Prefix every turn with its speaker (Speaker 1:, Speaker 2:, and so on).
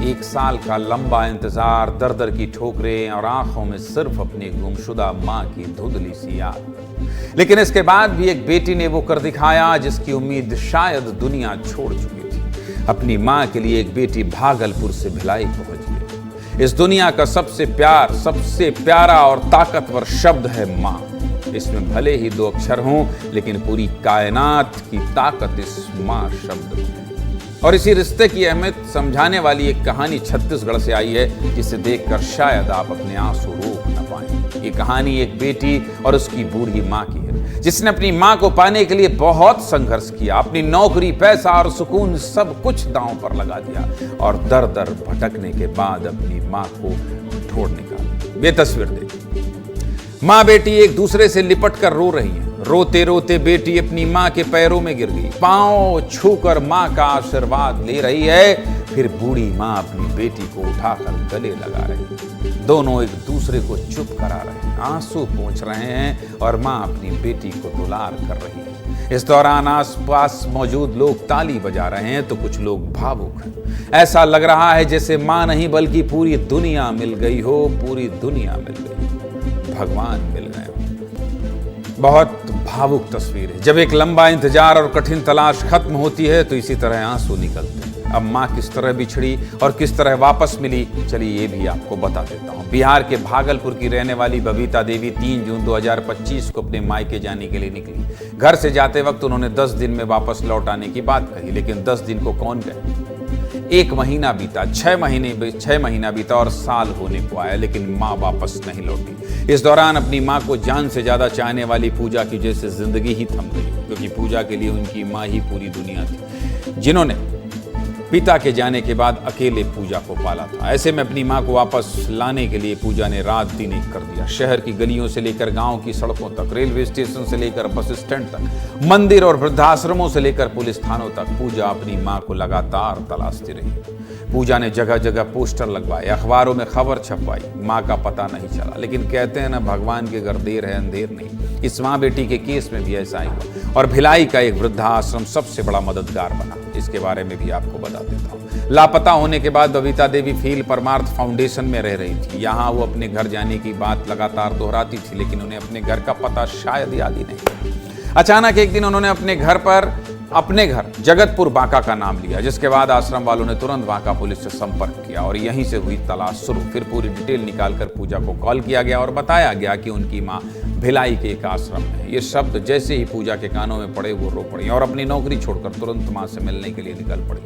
Speaker 1: 1 साल का लंबा इंतजार, दर-दर की ठोकरें और आंखों में सिर्फ अपनी गुमशुदा मां की धुंधली सी याद। लेकिन इसके बाद भी एक बेटी ने वो कर दिखाया जिसकी उम्मीद शायद दुनिया छोड़ चुकी थी। अपनी मां के लिए एक बेटी भागलपुर से भिलाई पहुंच गई। इस दुनिया का सबसे प्यारा और ताकतवर शब्द है मां। इसमें भले ही 2 अक्षर हों, लेकिन पूरी कायनात की ताकत इस मां शब्द में है। और इसी रिश्ते की अहमियत समझाने वाली एक कहानी छत्तीसगढ़ से आई है, जिसे देखकर शायद आप अपने आंसू रोक न पाएं। ये कहानी एक बेटी और उसकी बूढ़ी मां की है, जिसने अपनी मां को पाने के लिए बहुत संघर्ष किया। अपनी नौकरी, पैसा और सुकून सब कुछ दांव पर लगा दिया और दर-दर भटकने के बाद अपनी मां को ढूंढ निकाला। ये तस्वीर देखिए। मां बेटी एक दूसरे से लिपट कर रो रही हैं। रोते रोते बेटी अपनी मां के पैरों में गिर गई, पांव छूकर मां का आशीर्वाद ले रही है। फिर बूढ़ी मां अपनी बेटी को उठाकर गले लगा रही है। दोनों एक दूसरे को चुप करा रहे हैं, आंसू पोंछ रहे हैं और मां अपनी बेटी को दुलार कर रही है। इस दौरान आसपास मौजूद लोग ताली बजा रहे हैं तो कुछ लोग भावुक हैं। ऐसा लग रहा है जैसे मां नहीं बल्कि पूरी दुनिया मिल गई हो, पूरी दुनिया मिल गई, भगवान मिल गए हो। बहुत भावुक तस्वीर है। जब एक लंबा इंतजार और कठिन तलाश खत्म होती है तो इसी तरह आंसू निकलते हैं। अब मां किस तरह बिछड़ी और किस तरह वापस मिली, चलिए ये भी आपको बता देता हूं। बिहार के भागलपुर की रहने वाली बबीता देवी 3 जून 2025 को अपने मायके जाने के लिए निकली। घर से जाते वक्त उन्होंने 10 दिन में वापस लौट आने की बात कही, लेकिन 10 दिन को कौन गए। 1 महीना बीता, 6 महीना बीता और साल होने को आया, लेकिन मां वापस नहीं लौटी। इस दौरान अपनी मां को जान से ज्यादा चाहने वाली पूजा की जैसे जिंदगी ही थम गई, क्योंकि पूजा के लिए उनकी मां ही पूरी दुनिया थी, जिन्होंने पिता के जाने के बाद अकेले पूजा को पाला था। ऐसे में अपनी मां को वापस लाने के लिए पूजा ने रात दिन एक कर दिया। शहर की गलियों से लेकर गांव की सड़कों तक, रेलवे स्टेशन से लेकर बस स्टैंड तक, मंदिर और वृद्धाश्रमों से लेकर पुलिस थानों तक, पूजा अपनी मां को लगातार तलाशती रही। पूजा ने जगह जगह पोस्टर लगवाए, अखबारों में खबर छपवाई, मां का पता नहीं चला। लेकिन कहते हैं ना, भगवान के घर देर है अंधेर नहीं। इस मां बेटी के केस में भी ऐसा ही हुआ और भिलाई का एक वृद्धाश्रम सबसे बड़ा मददगार बना। इसके बारे में भी आपको बता देता हूँ। लापता होने के बाद बबीता देवी फील परमार्थ फाउंडेशन में रह रही थी। यहाँ वो अपने घर जाने की बात लगातार दोहराती थी, लेकिन उन्हें अपने घर का पता शायद याद ही नहीं। अचानक एक दिन उन्होंने अपने घर जगतपुर बांका का नाम लिया, जिसके बाद आश्रम वालों ने तुरंत बांका पुलिस से संपर्क किया और यहीं से हुई तलाश शुरू। फिर पूरी डिटेल निकालकर पूजा को कॉल किया गया और बताया गया कि उनकी मां भिलाई के एक आश्रम में है। ये शब्द जैसे ही पूजा के कानों में पड़े वो रो पड़ी और अपनी नौकरी छोड़कर तुरंत मां से मिलने के लिए निकल पड़ी।